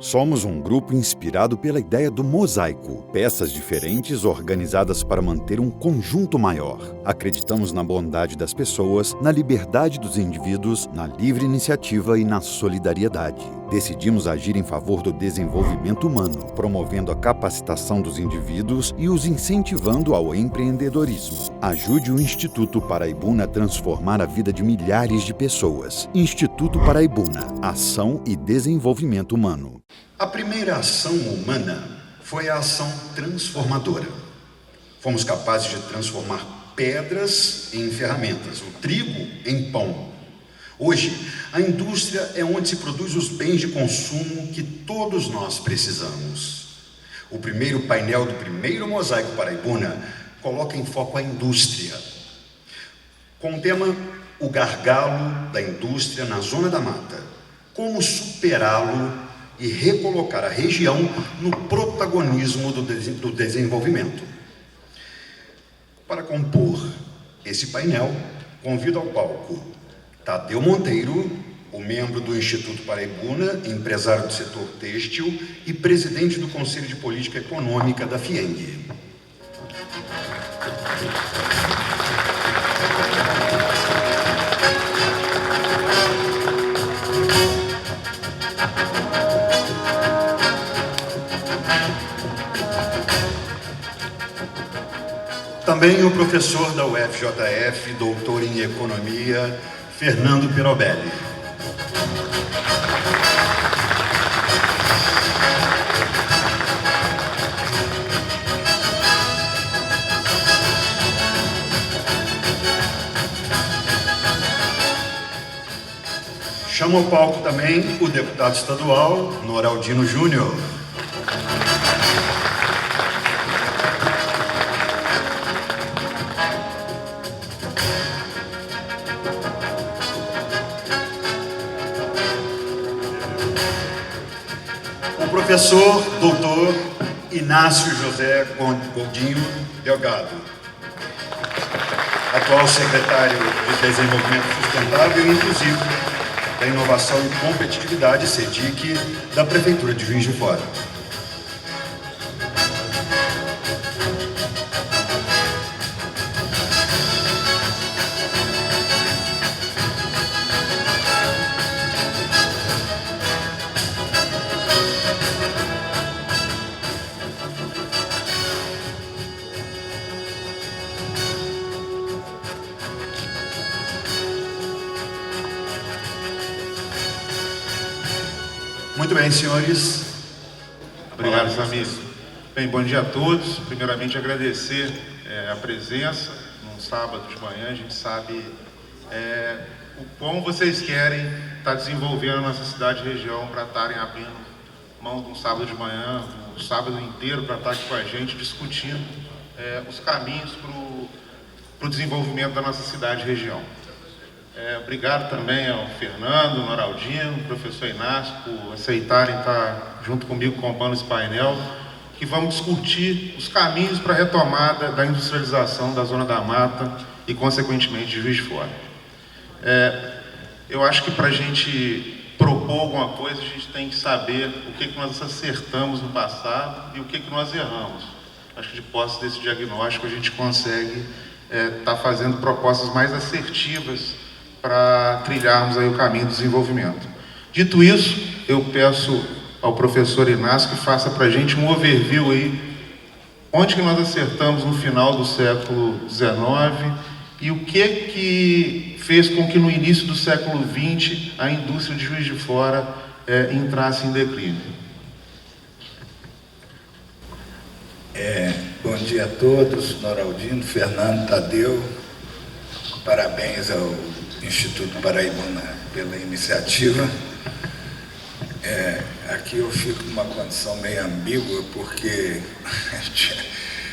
Somos um grupo inspirado pela ideia do mosaico, peças diferentes organizadas para manter um conjunto maior. Acreditamos na bondade das pessoas, na liberdade dos indivíduos, na livre iniciativa e na solidariedade. Decidimos agir em favor do desenvolvimento humano, promovendo a capacitação dos indivíduos e os incentivando ao empreendedorismo. Ajude o Instituto Paraibuna a transformar a vida de milhares de pessoas. Instituto Paraibuna, Ação e Desenvolvimento Humano. A primeira ação humana foi a ação transformadora. Fomos capazes de transformar pedras em ferramentas, o trigo em pão. Hoje, a indústria é onde se produz os bens de consumo que todos nós precisamos. O primeiro painel do primeiro Mosaico Paraibuna coloca em foco a indústria, com o tema O Gargalo da Indústria na Zona da Mata. Como superá-lo e recolocar a região no protagonismo do desenvolvimento. Para compor esse painel, convido ao palco Tadeu Monteiro, o membro do Instituto Paraibuna, empresário do setor têxtil e presidente do Conselho de Política Econômica da FIENG. Também o professor da UFJF, doutor em Economia, Fernando Pirobelli. Chamo ao palco também o deputado estadual, Noraldino Júnior. Professor doutor Inácio José Gondinho Delgado, atual secretário de Desenvolvimento Sustentável e Inclusivo da Inovação e Competitividade, SEDIC, da Prefeitura de Juiz de Fora. Muito bem, senhores. Obrigado, Samir. Bem, bom dia a todos. Primeiramente, agradecer a presença num sábado de manhã. A gente sabe o quão vocês querem estar desenvolvendo a nossa cidade e região para estarem abrindo mão de um sábado de manhã, um sábado inteiro, para estar aqui com a gente, discutindo os caminhos para o desenvolvimento da nossa cidade e região. Obrigado também ao Fernando, Noraldino, professor Inácio, por aceitarem estar junto comigo compondo esse painel, que vamos discutir os caminhos para a retomada da industrialização da Zona da Mata e, consequentemente, de Juiz de Fora. Eu acho que para a gente propor alguma coisa, a gente tem que saber o que nós acertamos no passado e o que nós erramos. Acho que de posse desse diagnóstico a gente consegue estar fazendo propostas mais assertivas para trilharmos aí o caminho do desenvolvimento. Dito isso, eu peço ao professor Inácio que faça para a gente um overview aí, onde que nós acertamos no final do século XIX e o que fez com que no início do século XX a indústria de Juiz de Fora entrasse em declínio. Bom dia a todos, Noraldino, Fernando, Tadeu, parabéns ao Instituto Paraibuna pela iniciativa. Aqui eu fico numa condição meio ambígua, porque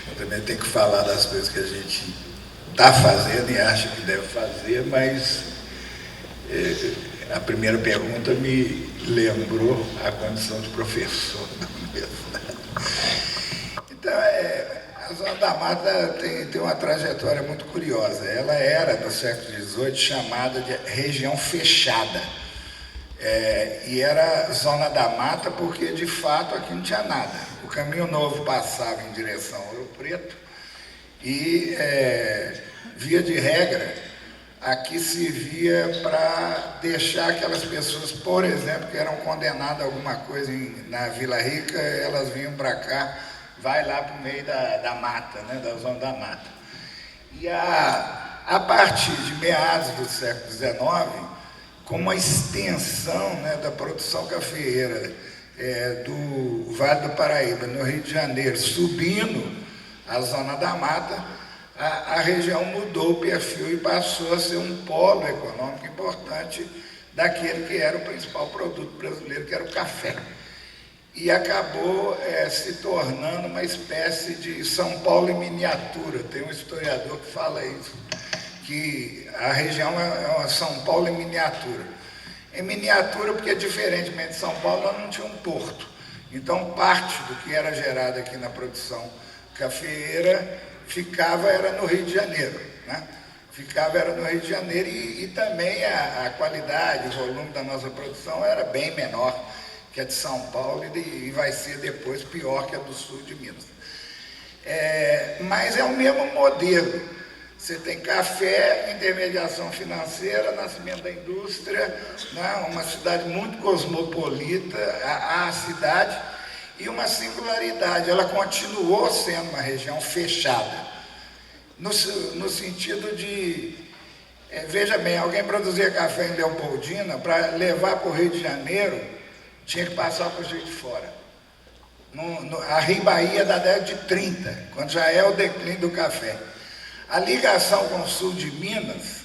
eu também tenho que falar das coisas que a gente está fazendo e acha que deve fazer, mas a primeira pergunta me lembrou a condição de professor da universidade. Então, a Zona da Mata tem uma trajetória muito curiosa. Ela era, no século XVIII, chamada de região fechada. E era zona da mata porque, de fato, aqui não tinha nada. O Caminho Novo passava em direção ao Ouro Preto e, via de regra, aqui servia para deixar aquelas pessoas, por exemplo, que eram condenadas a alguma coisa na Vila Rica, elas vinham para cá, vai lá para o meio da mata, né, da zona da mata. E a partir de meados do século XIX, com uma extensão, né, da produção cafeeira do Vale do Paraíba, no Rio de Janeiro, subindo a zona da mata, a região mudou o perfil e passou a ser um polo econômico importante daquele que era o principal produto brasileiro, que era o café. E acabou se tornando uma espécie de São Paulo em miniatura. Tem um historiador que fala isso, que a região é uma São Paulo em miniatura. Em miniatura porque, diferentemente de São Paulo, ela não tinha um porto. Então, parte do que era gerado aqui na produção cafeeira era no Rio de Janeiro, né? Era no Rio de Janeiro e também a qualidade, o volume da nossa produção era bem menor que a de São Paulo e vai ser depois pior que a do sul de Minas. Mas é o mesmo modelo. Você tem café, intermediação financeira, nascimento da indústria, né? Uma cidade muito cosmopolita, a cidade, e uma singularidade, ela continuou sendo uma região fechada, no sentido de, veja bem, alguém produzia café em Leopoldina, para levar para o Rio de Janeiro, tinha que passar por Juiz de Fora. A Rio Bahia da década de 30, quando já é o declínio do café. A ligação com o sul de Minas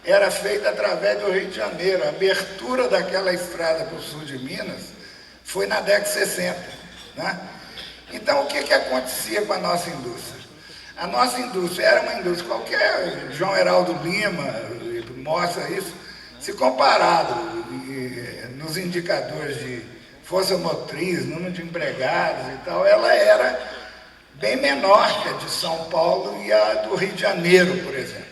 era feita através do Rio de Janeiro. A abertura daquela estrada para o sul de Minas foi na década de 60. Né? Então, o que acontecia com a nossa indústria? A nossa indústria era uma indústria qualquer, João Heraldo Lima mostra isso, se comparado nos indicadores de força motriz, número de empregados e tal, ela era bem menor que a de São Paulo e a do Rio de Janeiro, por exemplo.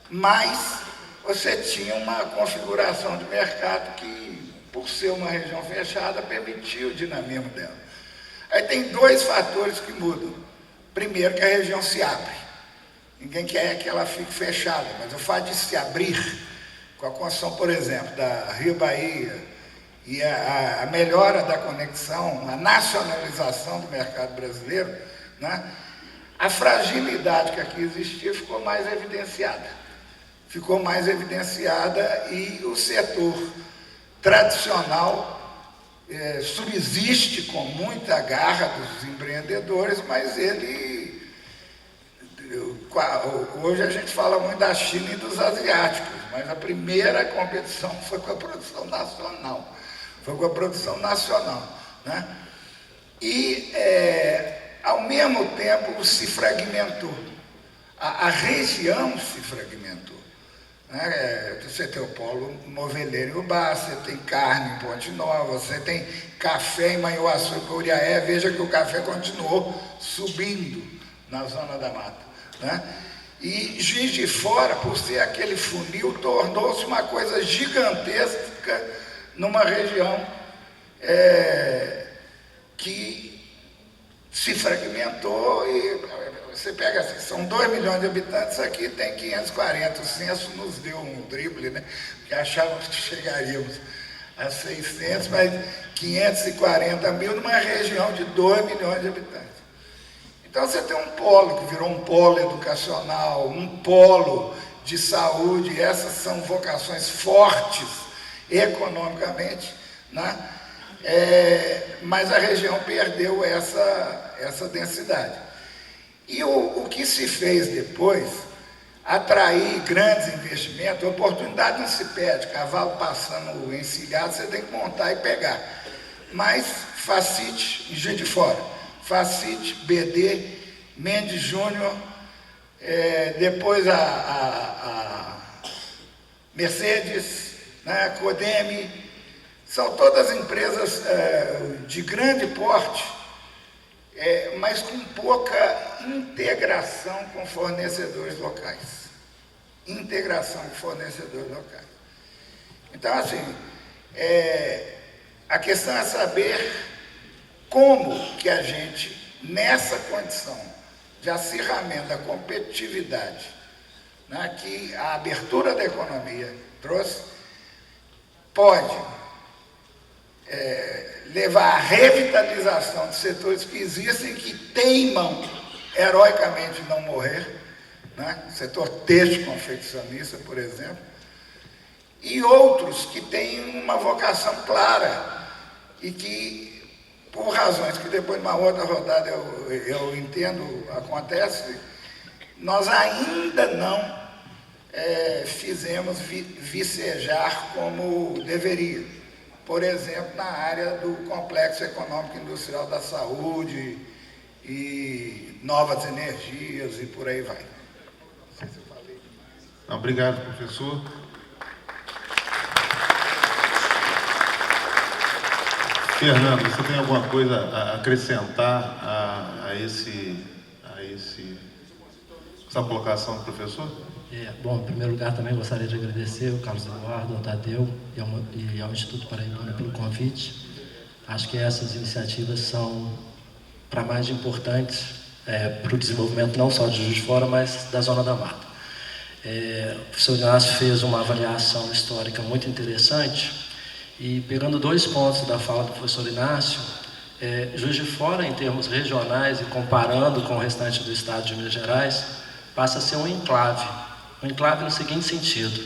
Mas você tinha uma configuração de mercado que, por ser uma região fechada, permitia o dinamismo dela. Aí tem dois fatores que mudam. Primeiro, que a região se abre. Ninguém quer que ela fique fechada, mas o fato de se abrir, com a construção, por exemplo, da Rio Bahia e a melhora da conexão, a nacionalização do mercado brasileiro, né? A fragilidade que aqui existia ficou mais evidenciada. E o setor tradicional subsiste com muita garra dos empreendedores, mas hoje a gente fala muito da China e dos asiáticos, mas a primeira competição foi com a produção nacional. Né? E, ao mesmo tempo, se fragmentou. A região se fragmentou. Né? Você tem o polo moveleiro em Ubá, você tem carne em Ponte Nova, você tem café em Manhuaçu e Curiaé. Veja que o café continuou subindo na zona da mata. Né? E Juiz de Fora, por ser aquele funil, tornou-se uma coisa gigantesca numa região que se fragmentou e você pega assim, são 2 milhões de habitantes, aqui tem 540, o censo nos deu um drible, né? Porque achávamos que chegaríamos a 600, mas 540 mil numa região de 2 milhões de habitantes. Então você tem um polo que virou um polo educacional, um polo de saúde, essas são vocações fortes economicamente, né? Mas a região perdeu essa densidade. E o que se fez depois, atrair grandes investimentos, a oportunidade não se perde, cavalo passando encilhado, você tem que montar e pegar. Mas Facite, em Juiz de Fora, Facite, BD, Mendes Júnior, depois a Mercedes, né, Codeme, são todas empresas de grande porte, mas com pouca integração com fornecedores locais. Então, assim, A questão é saber como que a gente, nessa condição de acirramento da competitividade, né, que a abertura da economia trouxe, pode levar à revitalização de setores que existem, que teimam heroicamente não morrer, né? Setor têxtil confeccionista, por exemplo, e outros que têm uma vocação clara e que, por razões que depois, numa outra rodada, eu entendo, acontece, nós ainda não fizemos vicejar como deveria. Por exemplo, na área do complexo econômico industrial da saúde e novas energias e por aí vai. Não sei se eu falei demais. Não, obrigado, professor. Fernando, você tem alguma coisa a acrescentar a essa colocação do professor? Bom, em primeiro lugar, também gostaria de agradecer ao Carlos Eduardo, ao Tadeu e ao Instituto Paraibano pelo convite. Acho que essas iniciativas são para mais importantes para o desenvolvimento não só de Juiz de Fora, mas da Zona da Mata. O professor Inácio fez uma avaliação histórica muito interessante e, pegando 2 pontos da fala do professor Inácio, Juiz de Fora, em termos regionais e comparando com o restante do estado de Minas Gerais, passa a ser um enclave. Um enclave no seguinte sentido: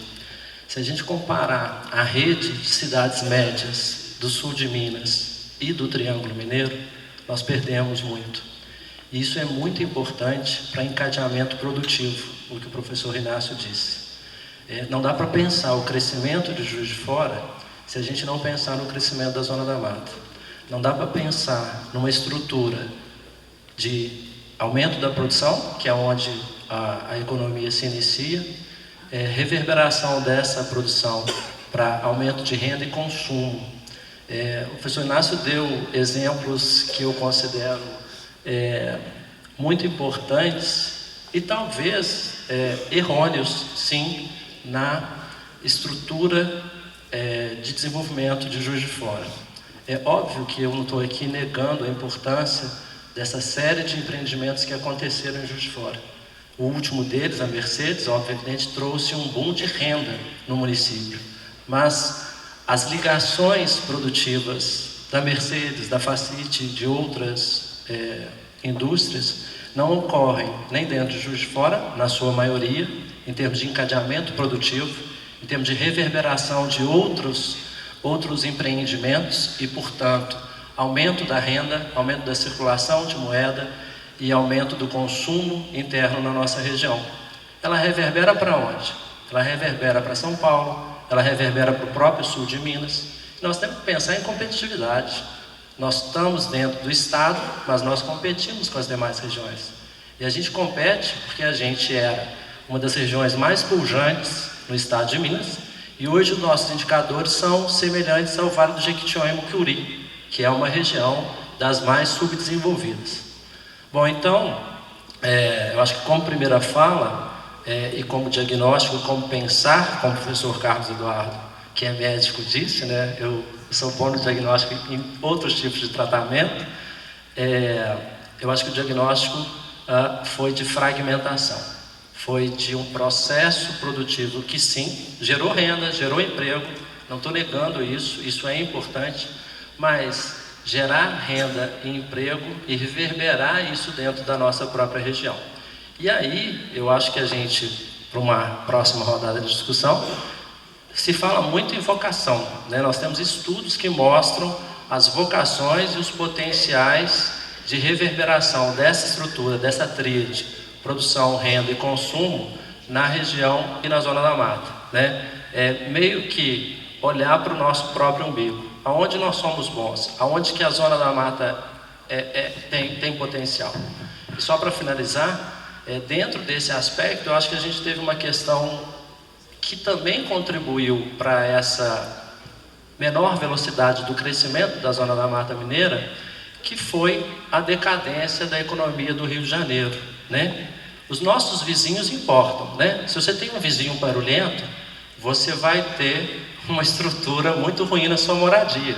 se a gente comparar a rede de cidades médias do sul de Minas e do Triângulo Mineiro, nós perdemos muito. E isso é muito importante para encadeamento produtivo, o que o professor Inácio disse. Não dá para pensar o crescimento de Juiz de Fora se a gente não pensar no crescimento da Zona da Mata. Não dá para pensar numa estrutura de aumento da produção, que é onde a economia se inicia, reverberação dessa produção para aumento de renda e consumo. O professor Inácio deu exemplos que eu considero muito importantes e talvez errôneos, sim, na estrutura de desenvolvimento de Juiz de Fora. É óbvio que eu não estou aqui negando a importância dessa série de empreendimentos que aconteceram em Juiz de Fora. O último deles, a Mercedes, obviamente trouxe um boom de renda no município, mas as ligações produtivas da Mercedes, da Facit, de outras indústrias, não ocorrem nem dentro de Juiz de Fora, na sua maioria, em termos de encadeamento produtivo, em termos de reverberação de outros empreendimentos e, portanto, aumento da renda, aumento da circulação de moeda e aumento do consumo interno na nossa região. Ela reverbera para onde? Ela reverbera para São Paulo, ela reverbera para o próprio sul de Minas. Nós temos que pensar em competitividade. Nós estamos dentro do estado, mas nós competimos com as demais regiões. E a gente compete porque a gente era uma das regiões mais pujantes no estado de Minas, e hoje os nossos indicadores são semelhantes ao Vale do Jequitinhonha e Mucuri, que é uma região das mais subdesenvolvidas. Bom, então, eu acho que como primeira fala, e como diagnóstico, como pensar, como o professor Carlos Eduardo, que é médico, disse, né, eu sou bom no diagnóstico em outros tipos de tratamento, eu acho que o diagnóstico foi de fragmentação, foi de um processo produtivo que sim, gerou renda, gerou emprego, não estou negando isso, isso é importante, mas gerar renda e emprego e reverberar isso dentro da nossa própria região. E aí, eu acho que a gente, para uma próxima rodada de discussão, se fala muito em vocação, né? Nós temos estudos que mostram as vocações e os potenciais de reverberação dessa estrutura, dessa tríade, produção, renda e consumo, na região e na Zona da Mata, né? Meio que olhar para o nosso próprio umbigo. Aonde nós somos bons, aonde que a Zona da Mata tem potencial. E só para finalizar, dentro desse aspecto, eu acho que a gente teve uma questão que também contribuiu para essa menor velocidade do crescimento da Zona da Mata Mineira, que foi a decadência da economia do Rio de Janeiro, né? Os nossos vizinhos importam, né? Se você tem um vizinho barulhento, você vai ter uma estrutura muito ruim na sua moradia.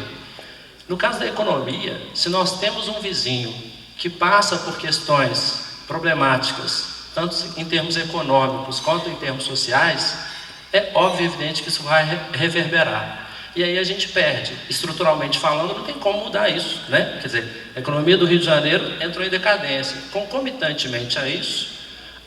No caso da economia, se nós temos um vizinho que passa por questões problemáticas, tanto em termos econômicos quanto em termos sociais, é óbvio e evidente que isso vai reverberar. E aí a gente perde. Estruturalmente falando, não tem como mudar isso, né? Quer dizer, a economia do Rio de Janeiro entrou em decadência. Concomitantemente a isso,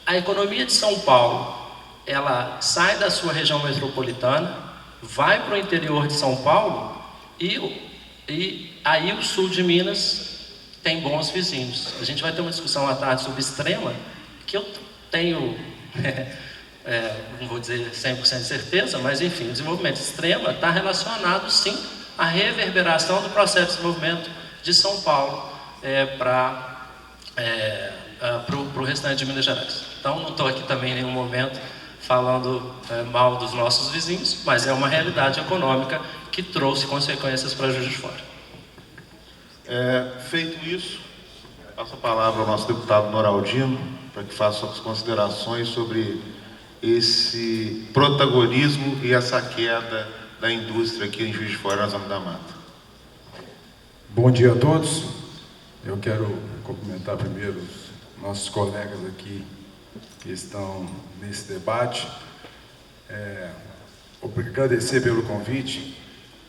a economia de São Paulo, ela sai da sua região metropolitana, vai para o interior de São Paulo e aí o sul de Minas tem bons vizinhos. A gente vai ter uma discussão à tarde sobre Extrema, que eu tenho, não vou dizer 100% de certeza, mas enfim, o desenvolvimento Extrema está relacionado sim à reverberação do processo de desenvolvimento de São Paulo para o restante de Minas Gerais. Então não estou aqui também em nenhum momento falando mal dos nossos vizinhos, mas é uma realidade econômica que trouxe consequências para Juiz de Fora. Feito isso, passo a palavra ao nosso deputado Noraldino, para que faça suas considerações sobre esse protagonismo e essa queda da indústria aqui em Juiz de Fora, na Zona da Mata. Bom dia a todos. Eu quero cumprimentar primeiro os nossos colegas aqui que estão nesse debate. Agradecer pelo convite,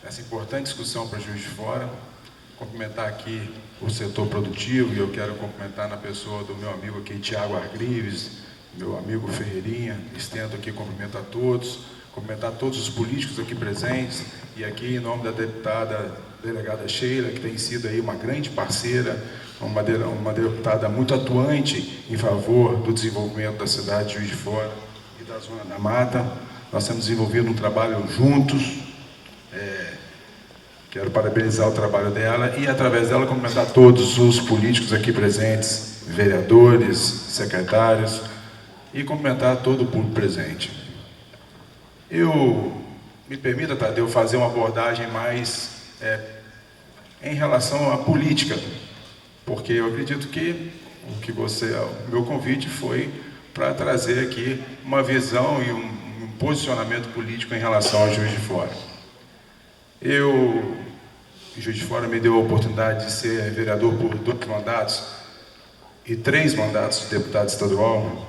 essa importante discussão para Juiz de Fora. Cumprimentar aqui o setor produtivo, e eu quero cumprimentar na pessoa do meu amigo aqui, Tiago Argrives, meu amigo Ferreirinha. Estendo aqui cumprimento a todos, cumprimentar todos os políticos aqui presentes, e aqui em nome da delegada Sheila, que tem sido aí uma grande parceira, uma deputada muito atuante em favor do desenvolvimento da cidade de Juiz de Fora e da Zona da Mata. Nós temos desenvolvido um trabalho juntos. Quero parabenizar o trabalho dela e, através dela, cumprimentar todos os políticos aqui presentes, vereadores, secretários, e cumprimentar todo o público presente. Me permita, Tadeu, fazer uma abordagem mais em relação à política, porque eu acredito que o meu convite foi para trazer aqui uma visão e um posicionamento político em relação ao Juiz de Fora. Juiz de Fora me deu a oportunidade de ser vereador por 2 mandatos e 3 mandatos de deputado estadual.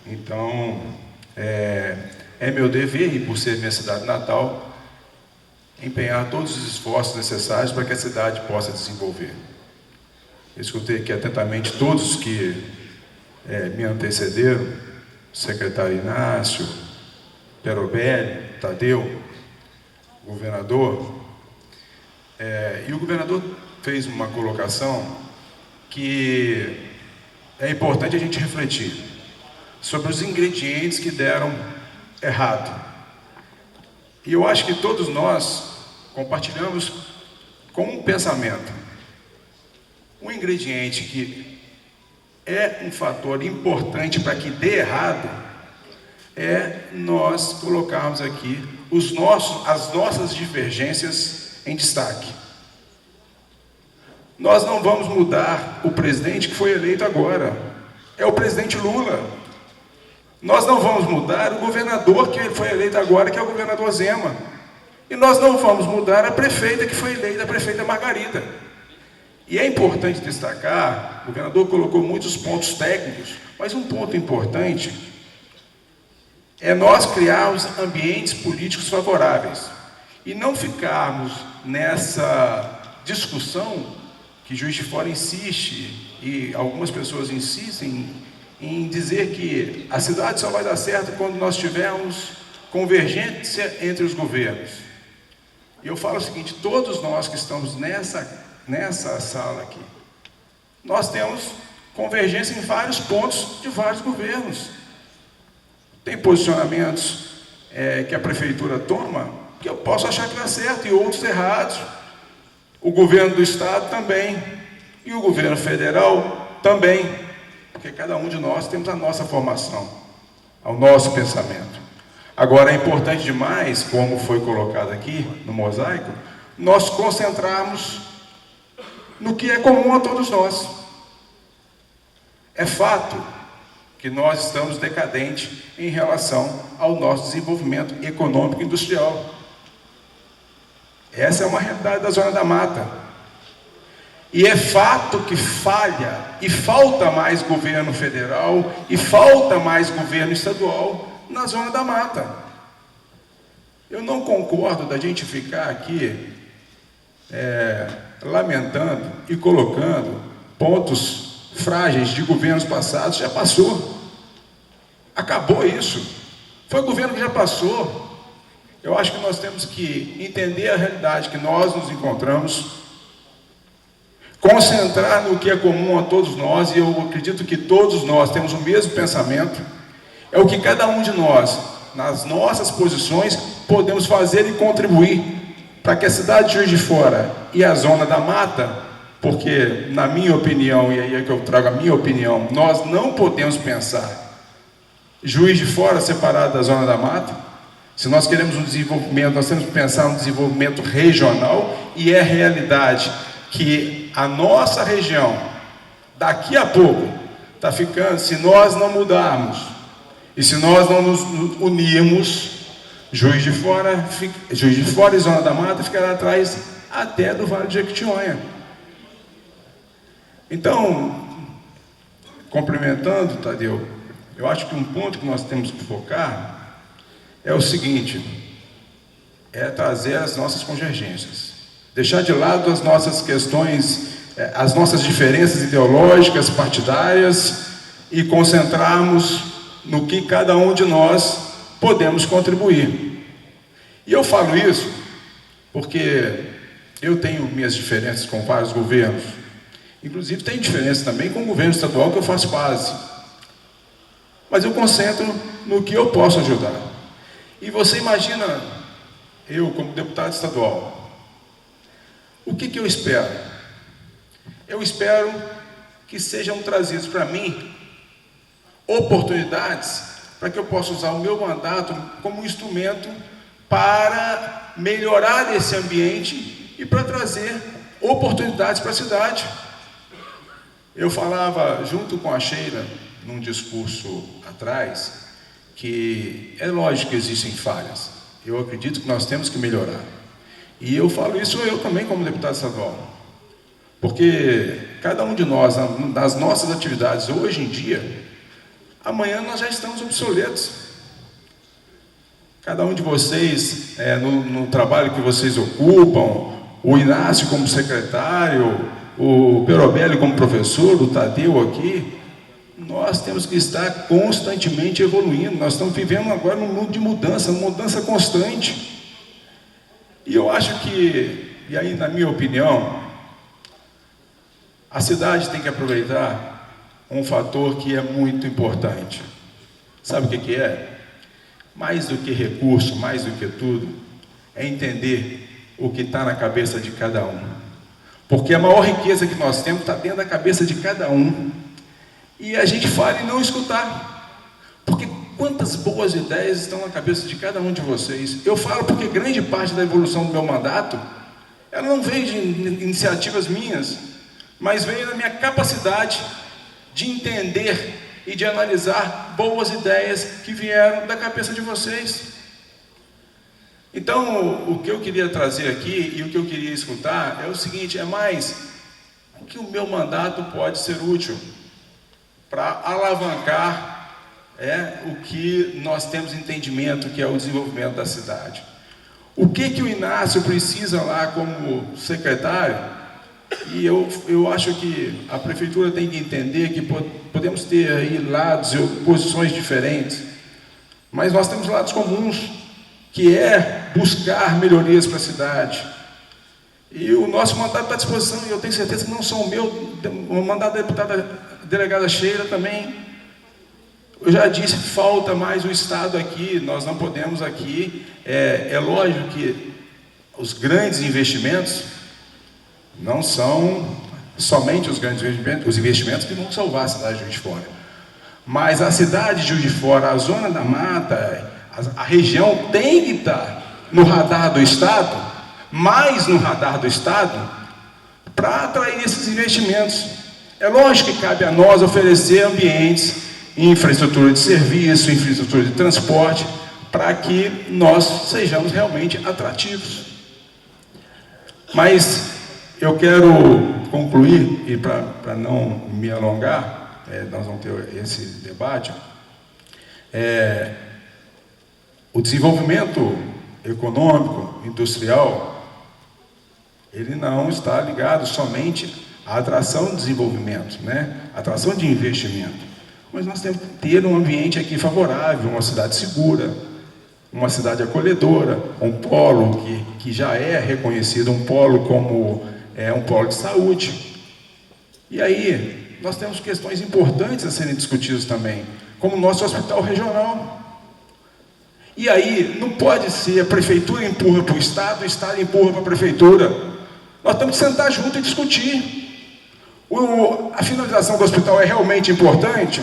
Então, é meu dever, e por ser minha cidade natal, empenhar todos os esforços necessários para que a cidade possa desenvolver. Eu escutei aqui atentamente todos que me antecederam, o secretário Inácio, Perobelli, Tadeu, o governador. E o governador fez uma colocação que é importante a gente refletir sobre os ingredientes que deram errado. E eu acho que todos nós compartilhamos com um pensamento. Um ingrediente que é um fator importante para que dê errado é nós colocarmos aqui as nossas divergências em destaque. Nós não vamos mudar o presidente que foi eleito agora. É o presidente Lula. Nós não vamos mudar o governador que foi eleito agora, que é o governador Zema. E nós não vamos mudar a prefeita que foi eleita, a prefeita Margarida. E é importante destacar, o governador colocou muitos pontos técnicos, mas um ponto importante é nós criarmos ambientes políticos favoráveis e não ficarmos nessa discussão que Juiz de Fora insiste, e algumas pessoas insistem em dizer que a cidade só vai dar certo quando nós tivermos convergência entre os governos. E eu falo o seguinte: todos nós que estamos nessa sala aqui, nós temos convergência em vários pontos de vários governos. Tem posicionamentos que a prefeitura toma que eu posso achar que dá certo e outros errados. O governo do estado também, e o governo federal também, porque cada um de nós temos a nossa formação, o nosso pensamento. Agora, é importante demais, como foi colocado aqui no mosaico, nós concentrarmos no que é comum a todos nós. É fato que nós estamos decadentes em relação ao nosso desenvolvimento econômico e industrial. Essa é uma realidade da Zona da Mata. E é fato que falha e falta mais governo federal e falta mais governo estadual na Zona da Mata. Eu não concordo da gente ficar aqui lamentando e colocando pontos frágeis de governos passados. Já passou. Acabou isso. Foi o governo que já passou. Eu acho que nós temos que entender a realidade que nós nos encontramos, concentrar no que é comum a todos nós, e eu acredito que todos nós temos o mesmo pensamento, é o que cada um de nós, nas nossas posições, podemos fazer e contribuir para que a cidade de Juiz de Fora e a Zona da Mata, porque, na minha opinião, e aí é que eu trago a minha opinião, nós não podemos pensar Juiz de Fora separado da Zona da Mata. Se nós queremos um desenvolvimento, nós temos que pensar um desenvolvimento regional, e é realidade que a nossa região, daqui a pouco, está ficando, se nós não mudarmos, e se nós não nos unirmos, Juiz de Fora e Zona da Mata ficará atrás até do Vale do Jequitinhonha. Então, complementando, Tadeu, eu acho que um ponto que nós temos que focar é o seguinte, é trazer as nossas convergências, deixar de lado as nossas questões, as nossas diferenças ideológicas, partidárias, e concentrarmos no que cada um de nós podemos contribuir. E eu falo isso porque eu tenho minhas diferenças com vários governos, inclusive tenho diferença também com o governo estadual que eu faço parte, mas eu concentro no que eu posso ajudar. E você imagina, eu como deputado estadual, o que eu espero? Eu espero que sejam trazidos para mim oportunidades para que eu possa usar o meu mandato como um instrumento para melhorar esse ambiente e para trazer oportunidades para a cidade. Eu falava junto com a Sheila, num discurso atrás, que é lógico que existem falhas. Eu acredito que nós temos que melhorar. E eu falo isso eu também como deputado estadual. Porque cada um de nós, nas nossas atividades hoje em dia, amanhã nós já estamos obsoletos. Cada um de vocês, no trabalho que vocês ocupam, o Inácio como secretário, o Perobelli como professor, o Tadeu aqui, nós temos que estar constantemente evoluindo. Nós estamos vivendo agora num mundo de mudança, uma mudança constante. E eu acho que, e aí na minha opinião, a cidade tem que aproveitar um fator que é muito importante. Sabe o que é? Mais do que recurso, mais do que tudo, é entender o que está na cabeça de cada um. Porque a maior riqueza que nós temos está dentro da cabeça de cada um. E a gente fala e não escutar. Porque quantas boas ideias estão na cabeça de cada um de vocês. Eu falo porque grande parte da evolução do meu mandato, ela não veio de iniciativas minhas, mas veio da minha capacidade de entender e de analisar boas ideias que vieram da cabeça de vocês. Então, o que eu queria trazer aqui e o que eu queria escutar é o seguinte, é mais o que o meu mandato pode ser útil para alavancar o que nós temos entendimento, que é o desenvolvimento da cidade. O que o Inácio precisa lá como secretário, e eu acho que a prefeitura tem que entender que podemos ter aí lados e posições diferentes, mas nós temos lados comuns, que é buscar melhorias para a cidade. E o nosso mandato está à disposição, e eu tenho certeza que não só o meu, o mandato da deputada delegada Sheila também, eu já disse, falta mais o Estado aqui, nós não podemos aqui, é lógico que os grandes investimentos não são somente os grandes investimentos, os investimentos que vão salvar a cidade de Juiz de Fora, mas a cidade de Juiz de Fora, a Zona da Mata, a região tem que estar no radar do Estado, mais no radar do Estado, para atrair esses investimentos. É lógico que cabe a nós oferecer ambientes, infraestrutura de serviço, infraestrutura de transporte, para que nós sejamos realmente atrativos. Mas eu quero concluir, e para não me alongar, nós vamos ter esse debate, o desenvolvimento econômico, industrial, ele não está ligado somente à atração de desenvolvimento, né? Atração de investimento. Mas nós temos que ter um ambiente aqui favorável, uma cidade segura, uma cidade acolhedora, um polo que já é reconhecido, um polo como um polo de saúde. E aí, nós temos questões importantes a serem discutidas também, como o nosso hospital regional. E aí, não pode ser a prefeitura empurra para o Estado empurra para a prefeitura. Nós temos que sentar junto e discutir. A finalização do hospital é realmente importante?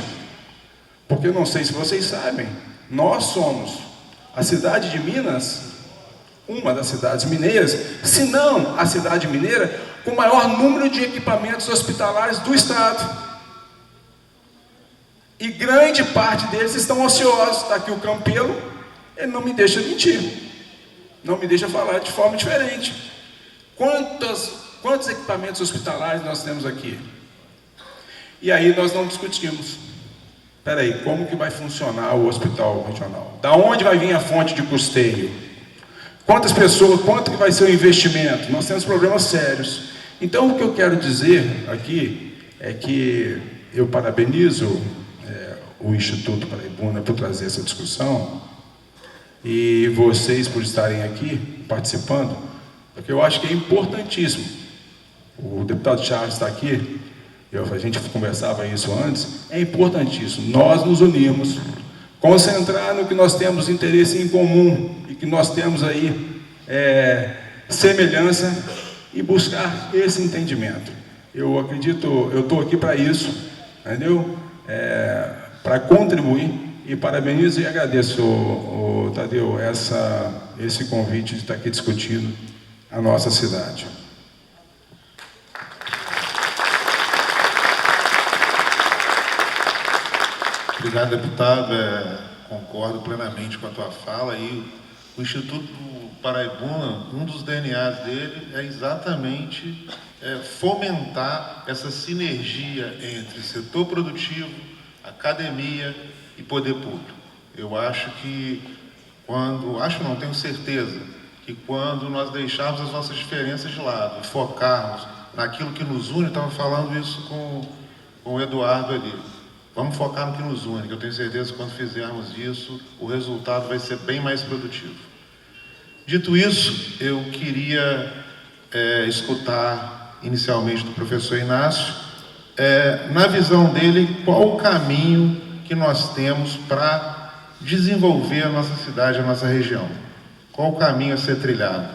Porque eu não sei se vocês sabem, nós somos a cidade de Minas, uma das cidades mineiras, se não a cidade mineira, com o maior número de equipamentos hospitalares do Estado. E grande parte deles estão ociosos. Está aqui o Campelo, ele não me deixa mentir, não me deixa falar de forma diferente. Quantos equipamentos hospitalares nós temos aqui? E aí nós não discutimos. Espera aí, como que vai funcionar o hospital regional? Da onde vai vir a fonte de custeio? Quantas pessoas, quanto que vai ser o investimento? Nós temos problemas sérios. Então, o que eu quero dizer aqui é que eu parabenizo o Instituto Paraibuna por trazer essa discussão e vocês por estarem aqui participando, porque eu acho que é importantíssimo. O deputado Charles está aqui, a gente conversava isso antes, é importantíssimo nós nos unirmos, concentrar no que nós temos interesse em comum e que nós temos aí semelhança e buscar esse entendimento. Eu acredito, eu estou aqui para isso, entendeu? Para contribuir, e parabenizo e agradeço, Tadeu, esse convite de estar aqui discutindo a nossa cidade. Obrigado, deputado. Concordo plenamente com a tua fala. E o Instituto Paraibuna, um dos DNAs dele é exatamente fomentar essa sinergia entre setor produtivo, academia e poder público. Eu acho que tenho certeza, que quando nós deixarmos as nossas diferenças de lado e focarmos naquilo que nos une, estava falando isso com o Eduardo ali, vamos focar no que nos une, que eu tenho certeza que quando fizermos isso, o resultado vai ser bem mais produtivo. Dito isso, eu queria escutar inicialmente do professor Inácio, na visão dele, qual o caminho que nós temos para desenvolver a nossa cidade, a nossa região. Qual o caminho a ser trilhado?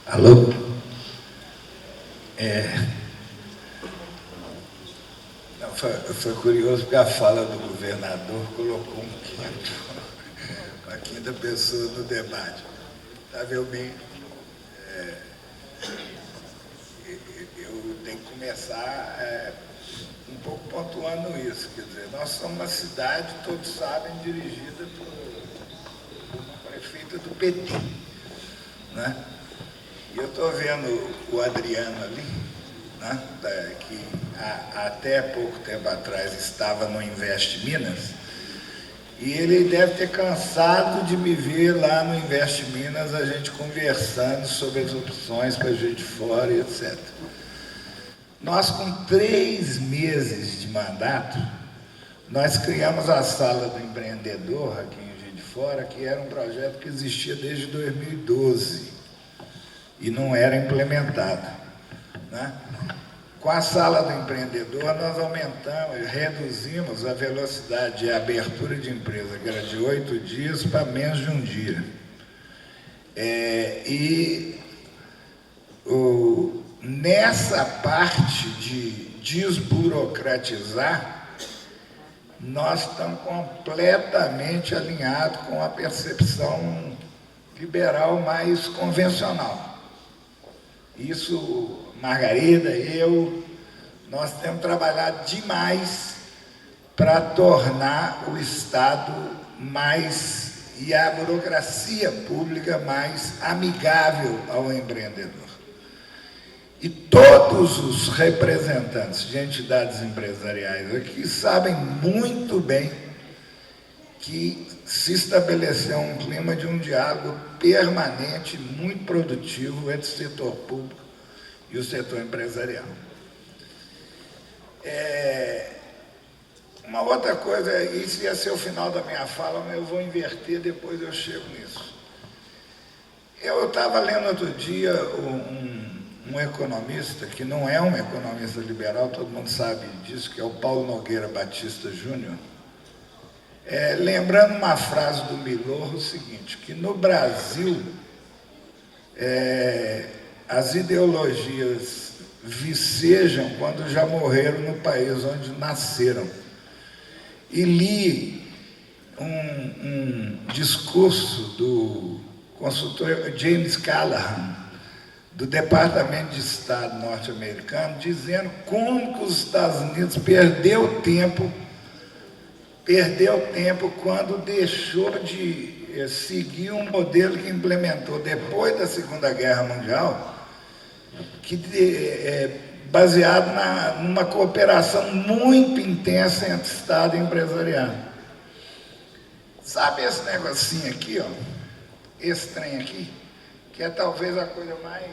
Alô? Foi curioso porque a fala do governador colocou uma quinta pessoa no debate. Lamentavelmente, eu tenho que começar um pouco pontuando isso. Quer dizer, nós somos uma cidade, todos sabem, dirigida por uma prefeita do PT. Né? E eu estou vendo o Adriano ali, né, que até pouco tempo atrás estava no Invest Minas, e ele deve ter cansado de me ver lá no Invest Minas, a gente conversando sobre as opções para Juiz de Fora e etc. Nós, com 3 meses de mandato, nós criamos a Sala do Empreendedor aqui em Juiz de Fora, que era um projeto que existia desde 2012 e não era implementado. Né? Com a Sala do Empreendedor, nós reduzimos a velocidade de abertura de empresa, que era de 8 dias para menos de 1 dia. Nessa parte de desburocratizar, nós estamos completamente alinhados com a percepção liberal mais convencional. Isso, Margarida, nós temos trabalhado demais para tornar o Estado mais e a burocracia pública mais amigável ao empreendedor. E todos os representantes de entidades empresariais aqui sabem muito bem que se estabeleceu um clima de um diálogo permanente, muito produtivo entre o setor público e o setor empresarial. Uma outra coisa, isso ia ser o final da minha fala, mas eu vou inverter, depois eu chego nisso. Eu estava lendo outro dia um economista, que não é um economista liberal, todo mundo sabe disso, que é o Paulo Nogueira Batista Júnior, lembrando uma frase do Milor, o seguinte, que no Brasil as ideologias vicejam quando já morreram no país onde nasceram. E li um discurso do consultor James Callaghan, do Departamento de Estado norte-americano, dizendo como que os Estados Unidos perdeu tempo quando deixou de seguir um modelo que implementou depois da Segunda Guerra Mundial, baseado numa cooperação muito intensa entre Estado e empresariado. Sabe esse negocinho aqui, ó? Esse trem aqui, que é talvez a coisa mais...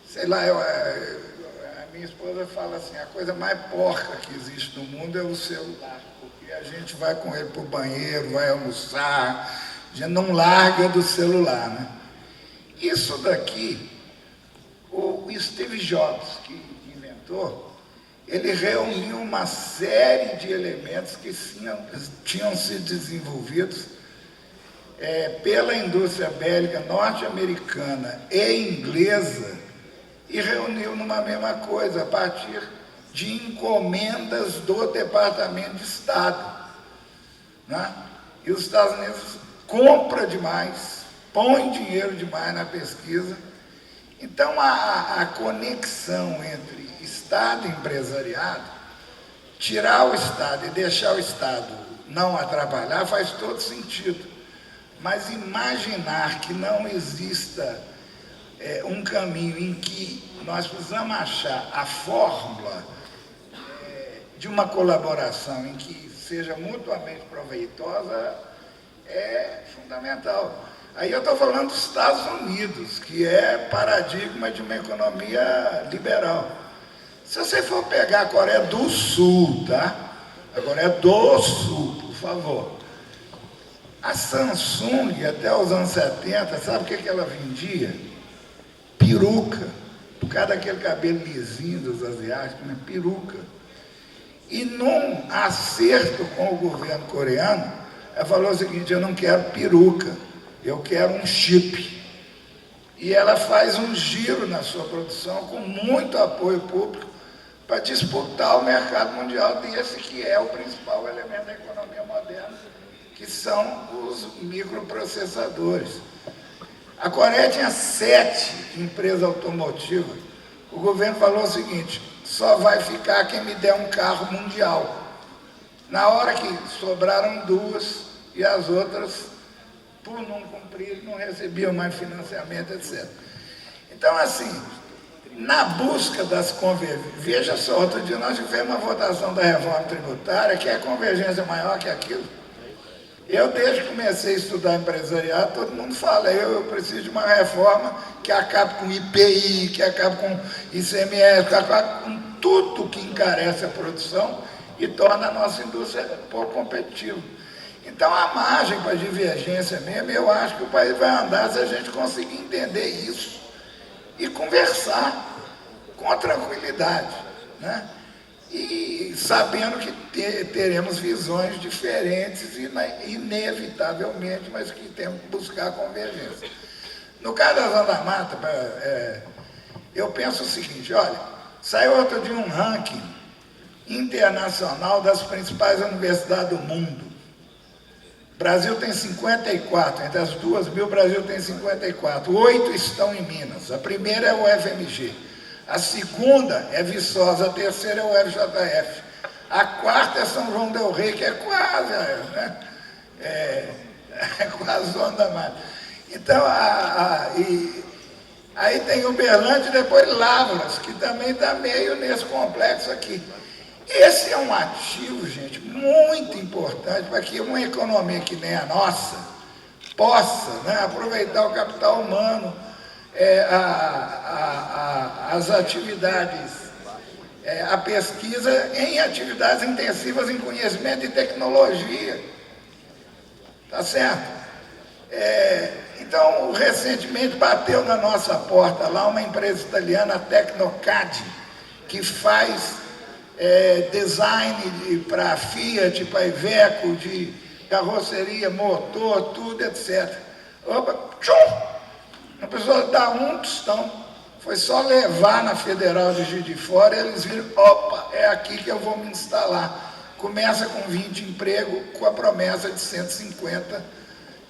sei lá, a minha esposa fala assim, a coisa mais porca que existe no mundo é o celular, porque a gente vai com ele para o banheiro, vai almoçar, a gente não larga do celular, né? Isso daqui, o Steve Jobs, que inventou, ele reuniu uma série de elementos que tinham sido desenvolvidos pela indústria bélica norte-americana e inglesa e reuniu numa mesma coisa, a partir de encomendas do Departamento de Estado, né? E os Estados Unidos compram demais, põe dinheiro demais na pesquisa. Então, a conexão entre Estado e empresariado, tirar o Estado e deixar o Estado não atrapalhar, faz todo sentido. Mas imaginar que não exista um caminho em que nós precisamos achar a fórmula de uma colaboração em que seja mutuamente proveitosa é fundamental. Aí eu estou falando dos Estados Unidos, que é paradigma de uma economia liberal. Se você for pegar a Coreia do Sul, tá? A Coreia do Sul, por favor. A Samsung, até os anos 70, sabe o que ela vendia? Peruca. Por causa daquele cabelo lisinho dos asiáticos, né? Peruca. E num acerto com o governo coreano, ela falou o seguinte, eu não quero peruca, eu quero um chip. E ela faz um giro na sua produção com muito apoio público para disputar o mercado mundial desse que é o principal elemento da economia moderna, que são os microprocessadores. A Coreia tinha 7 empresas automotivas. O governo falou o seguinte, só vai ficar quem me der um carro mundial. Na hora que sobraram 2 e as outras, por não cumprir, não recebiam mais financiamento, etc. Então, assim, na busca das convergências, veja só, outro dia nós tivemos uma votação da reforma tributária, que é convergência maior que aquilo. Eu, desde que comecei a estudar empresariado, todo mundo fala, eu preciso de uma reforma que acabe com IPI, que acabe com ICMS, que acabe com tudo que encarece a produção e torna a nossa indústria pouco competitiva. Então, a margem para divergência mesmo, eu acho que o país vai andar se a gente conseguir entender isso e conversar com tranquilidade, né? E sabendo que teremos visões diferentes inevitavelmente, mas que temos que buscar convergência. No caso da Zona da Mata, eu penso o seguinte, olha, saiu outro dia um ranking internacional das principais universidades do mundo. O Brasil tem 54, entre as 2.000, o Brasil tem 54, 8 estão em Minas. A primeira é o FMG. A segunda é Viçosa, a terceira é o FJF, A quarta é São João del Rei, que é quase, né? É quase a Zona da Mata. Então, aí tem Uberlândia e depois Lavras, que também está meio nesse complexo aqui. Esse é um ativo, gente, muito importante para que uma economia que nem a nossa possa, né, aproveitar o capital humano, as atividades, a pesquisa em atividades intensivas em conhecimento e tecnologia. Tá certo? Então, recentemente bateu na nossa porta lá uma empresa italiana, a Tecnocad, que faz design para Fiat, para Iveco, de carroceria, motor, tudo, etc. Opa, tchum! Não precisou dar um tostão, foi só levar na Federal de Juiz de Fora e eles viram, opa, é aqui que eu vou me instalar. Começa com 20 empregos, com a promessa de 150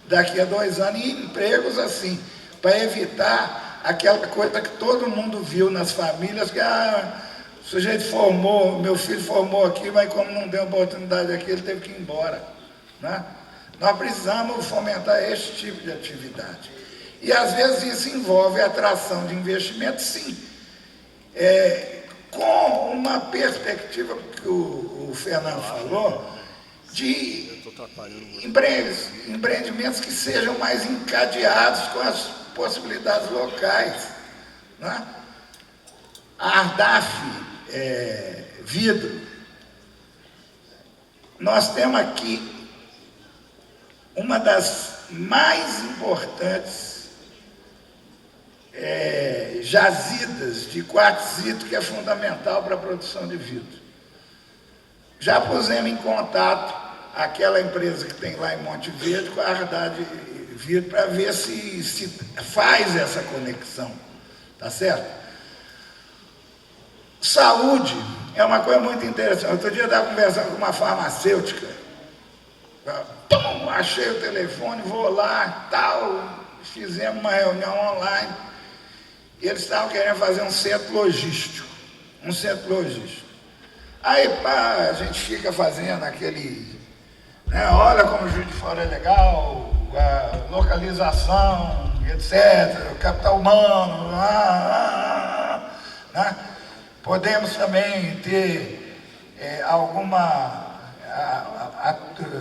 daqui a 2 anos, e empregos assim, para evitar aquela coisa que todo mundo viu nas famílias, que o sujeito formou, meu filho formou aqui, mas como não deu oportunidade aqui, ele teve que ir embora. Né? Nós precisamos fomentar esse tipo de atividade. E às vezes isso envolve a atração de investimento, sim. Com uma perspectiva que o Fernando falou, de empreendimentos que sejam mais encadeados com as possibilidades locais. Né? A Ardaf Vidro, nós temos aqui uma das mais importantes jazidas de quartzito, que é fundamental para a produção de vidro. Já pusemos em contato aquela empresa que tem lá em Monte Verde com a Ardaf Vidro para ver se faz essa conexão, tá certo? Saúde é uma coisa muito interessante. Outro dia eu estava conversando com uma farmacêutica, achei o telefone, vou lá, tal, fizemos uma reunião online, e eles estavam querendo fazer um centro logístico. Aí, pá, a gente fica fazendo aquele, né, olha como o Juiz de Fora é legal, a localização, etc., o capital humano, né? Podemos também ter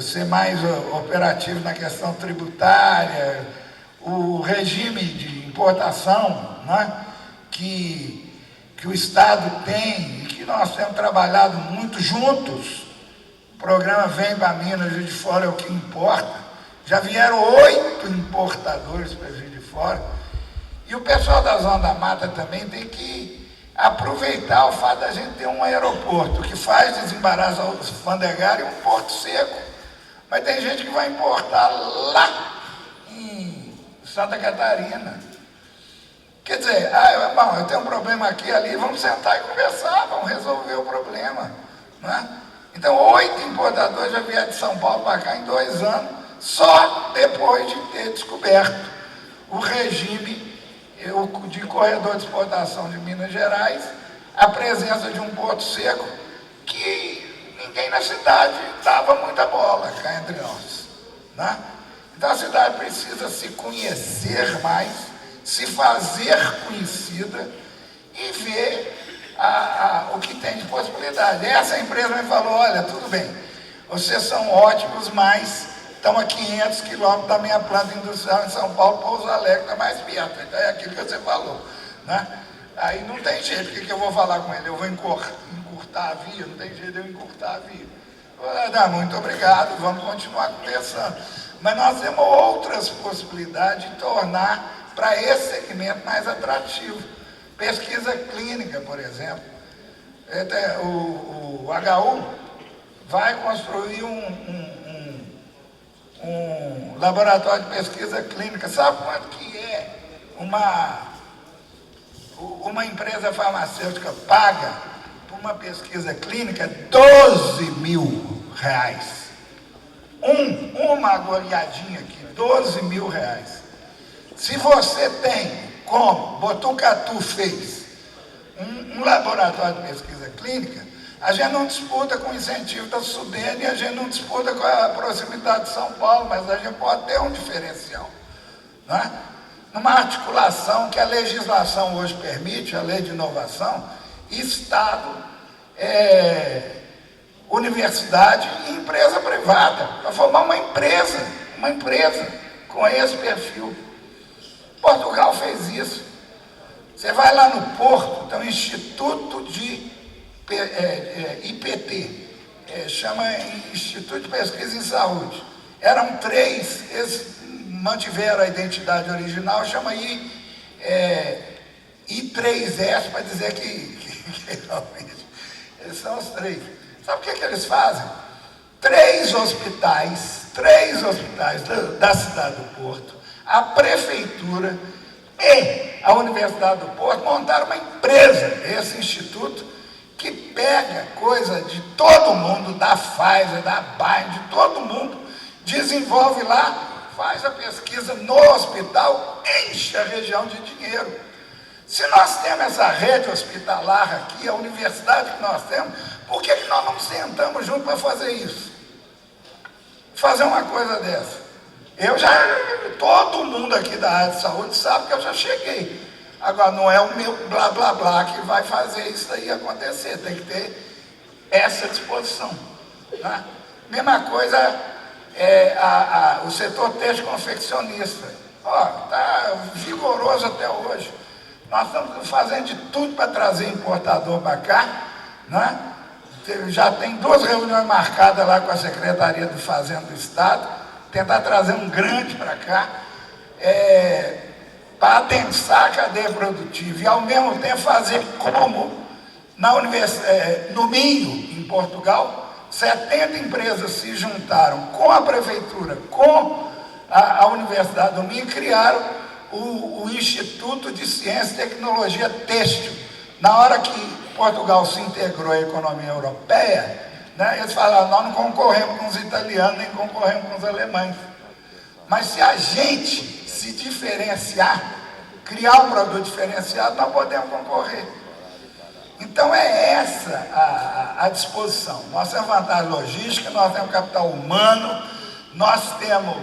ser mais operativo na questão tributária, o regime de importação, né, que o Estado tem e que nós temos trabalhado muito juntos. O programa Vem para Minas, Juiz de Fora é o que importa. Já vieram 8 importadores para Juiz de Fora. E o pessoal da Zona da Mata também tem que aproveitar o fato da gente ter um aeroporto que faz desembaraço alfandegário e um porto seco. Mas tem gente que vai importar lá em Santa Catarina. Quer dizer, bom, eu tenho um problema aqui e ali, vamos sentar e conversar, vamos resolver o problema. Né? Então, 8 importadores já vieram de São Paulo para cá em 2 anos, só depois de ter descoberto o regime de corredor de exportação de Minas Gerais, a presença de um porto seco que ninguém na cidade dava muita bola cá entre nós. Né? Então a cidade precisa se conhecer mais, se fazer conhecida e ver o que tem de possibilidade. Essa empresa me falou, olha, tudo bem, vocês são ótimos, mas estamos a 500 quilômetros da minha planta industrial em São Paulo, Pouso Alegre está mais perto. Então é aquilo que você falou. Né? Aí não tem jeito, o que eu vou falar com ele? Eu vou encurtar a via? Não tem jeito de eu encurtar a via. Muito obrigado, vamos continuar conversando. Mas nós temos outras possibilidades de tornar para esse segmento mais atrativo. Pesquisa clínica, por exemplo. O HU vai construir um laboratório de pesquisa clínica. Sabe quanto que é uma empresa farmacêutica paga por uma pesquisa clínica? R$12.000. Uma agulhadinha aqui, R$12.000. Se você tem, como Botucatu fez, um laboratório de pesquisa clínica, A gente não disputa com o incentivo da Sudene, a gente não disputa com a proximidade de São Paulo, mas a gente pode ter um diferencial, não é? Numa articulação que a legislação hoje permite, a lei de inovação, Estado, universidade e empresa privada, para formar uma empresa com esse perfil. Portugal fez isso. Você vai lá no Porto, tem um Instituto de IPT, chama Instituto de Pesquisa em Saúde. Eram 3, eles mantiveram a identidade original, chama I3S, para dizer que realmente eles são os 3. Sabe o que eles fazem? 3 hospitais da cidade do Porto, a prefeitura e a Universidade do Porto montaram uma empresa, esse instituto, que pega coisa de todo mundo, da Pfizer, da Bayer, de todo mundo, desenvolve lá, faz a pesquisa no hospital, enche a região de dinheiro. Se nós temos essa rede hospitalar aqui, a universidade que nós temos, por que nós não sentamos juntos para fazer isso? Fazer uma coisa dessa. Todo mundo aqui da área de saúde sabe que eu já cheguei. Agora, não é o meu blá blá blá que vai fazer isso aí acontecer, tem que ter essa disposição, né? Mesma coisa o setor têxtil confeccionista, está vigoroso até hoje. Nós estamos fazendo de tudo para trazer importador para cá, né? Já tem 2 reuniões marcadas lá com a Secretaria de Fazenda do Estado, tentar trazer um grande para cá, para adensar a cadeia produtiva e, ao mesmo tempo, fazer como no Minho, em Portugal, 70 empresas se juntaram com a prefeitura, com a Universidade do Minho, e criaram o Instituto de Ciência e Tecnologia Têxtil. Na hora que Portugal se integrou à economia europeia, né, eles falaram, nós não concorremos com os italianos, nem concorremos com os alemães. Mas se a gente se diferenciar, criar um produto diferenciado, nós podemos concorrer. Então é essa a disposição. Nós temos vantagem logística, nós temos capital humano, nós temos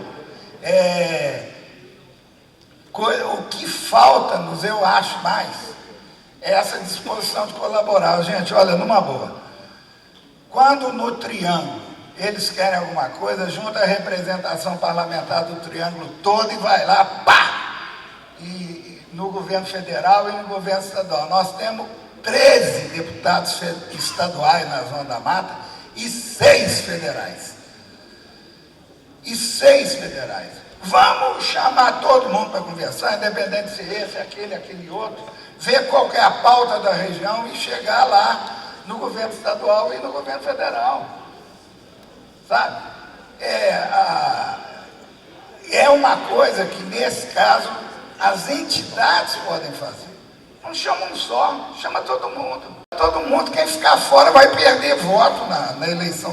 o que falta-nos, eu acho mais, é essa disposição de colaborar. Gente, olha, numa boa, quando no Triângulo eles querem alguma coisa, junta a representação parlamentar do Triângulo todo e vai lá, pá! E no governo federal e no governo estadual. Nós temos 13 deputados estaduais na Zona da Mata e 6 federais. Vamos chamar todo mundo para conversar, independente se esse, aquele outro, ver qual que é a pauta da região e chegar lá no governo estadual e no governo federal. Sabe? É uma coisa que, nesse caso, as entidades podem fazer. Não chama um só, chama todo mundo. Todo mundo, quem ficar fora vai perder voto na eleição.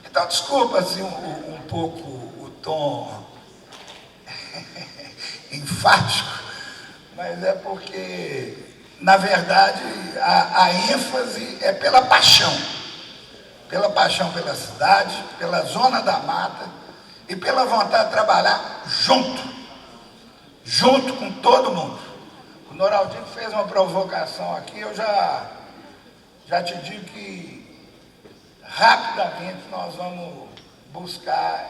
Então, desculpa assim, um pouco o tom enfático, mas é porque, na verdade, a ênfase é pela paixão pela cidade, pela Zona da Mata e pela vontade de trabalhar junto com todo mundo. O Noraldinho fez uma provocação aqui, eu já te digo que rapidamente nós vamos buscar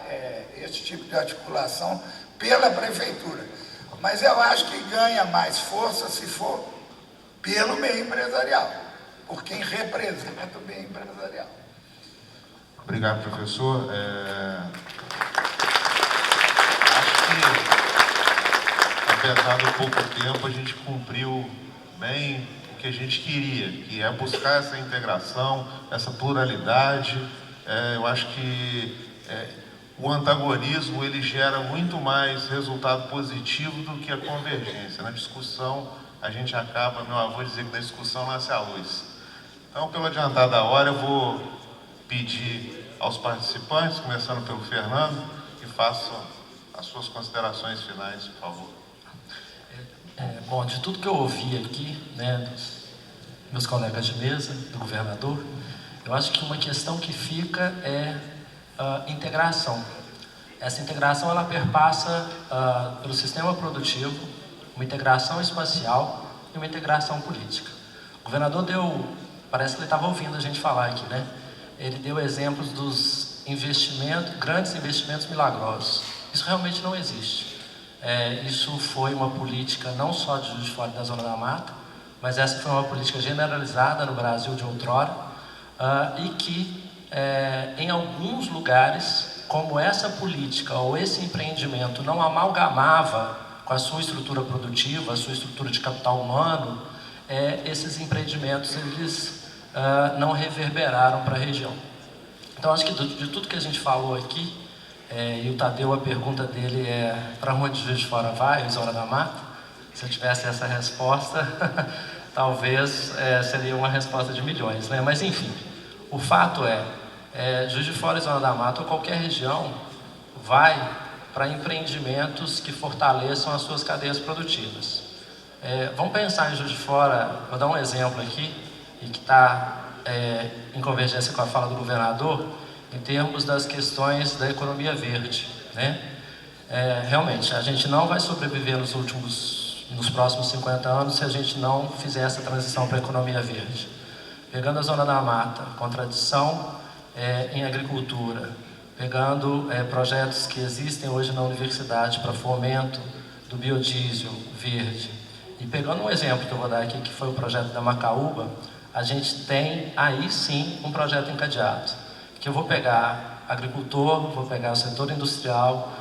esse tipo de articulação pela prefeitura. Mas eu acho que ganha mais força se for pelo meio empresarial, por quem representa o meio empresarial. Obrigado, professor. Acho que, apesar do pouco tempo, a gente cumpriu bem o que a gente queria, que é buscar essa integração, essa pluralidade. Eu acho que o antagonismo ele gera muito mais resultado positivo do que a convergência. Na discussão, a gente acaba, meu avô dizia que da discussão nasce a luz. Então, pelo adiantado da hora, eu vou pedir aos participantes, começando pelo Fernando, que façam as suas considerações finais, por favor. Bom, de tudo que eu ouvi aqui, né, dos meus colegas de mesa, do governador, Eu acho que uma questão que fica é a integração. Essa integração ela perpassa pelo sistema produtivo, uma integração espacial e uma integração política. O governador parece que ele estava ouvindo a gente falar aqui, né? Ele deu exemplos dos grandes investimentos milagrosos. Isso realmente não existe. Isso foi uma política não só de Juiz de Fora e da Zona da Mata, mas essa foi uma política generalizada no Brasil de outrora, e que em alguns lugares, como essa política ou esse empreendimento não amalgamava com a sua estrutura produtiva, a sua estrutura de capital humano, esses empreendimentos eles não reverberaram para a região. Então, acho que de tudo que a gente falou aqui, e o Tadeu, a pergunta dele é para onde Juiz de Fora vai, Zona da Mata? Se eu tivesse essa resposta, talvez seria uma resposta de milhões, né? Mas, enfim, o fato Juiz de Fora e Zona da Mata, ou qualquer região, vai para empreendimentos que fortaleçam as suas cadeias produtivas. Vamos pensar em Juiz de Fora, vou dar um exemplo aqui, e que está em convergência com a fala do governador, em termos das questões da economia verde, né? Realmente, a gente não vai sobreviver nos próximos 50 anos se a gente não fizer essa transição para a economia verde. Pegando a Zona da Mata, com tradição em agricultura, pegando projetos que existem hoje na universidade para fomento do biodiesel verde, e pegando um exemplo que eu vou dar aqui, que foi o projeto da Macaúba, a gente tem aí sim um projeto encadeado, que eu vou pegar agricultor, vou pegar o setor industrial,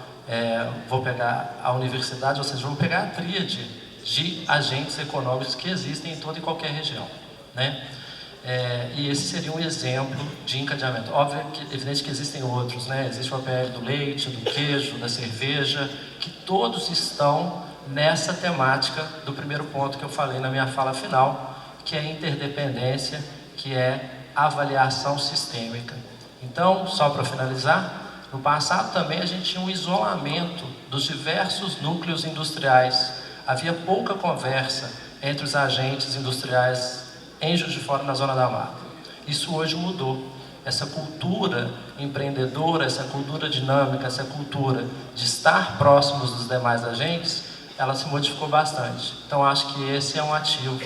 vou pegar a universidade, ou seja, vou pegar a tríade de agentes econômicos que existem em toda e qualquer região, né? E esse seria um exemplo de encadeamento. Óbvio que, evidente que existem outros, né? Existe o APL do leite, do queijo, da cerveja, que todos estão nessa temática do primeiro ponto que eu falei na minha fala final, que é a interdependência, que é a avaliação sistêmica. Então, só para finalizar, no passado também a gente tinha um isolamento dos diversos núcleos industriais. Havia pouca conversa entre os agentes industriais em Juiz de Fora, na Zona da Mata. Isso hoje mudou. Essa cultura empreendedora, essa cultura dinâmica, essa cultura de estar próximos dos demais agentes, ela se modificou bastante. Então, acho que esse é um ativo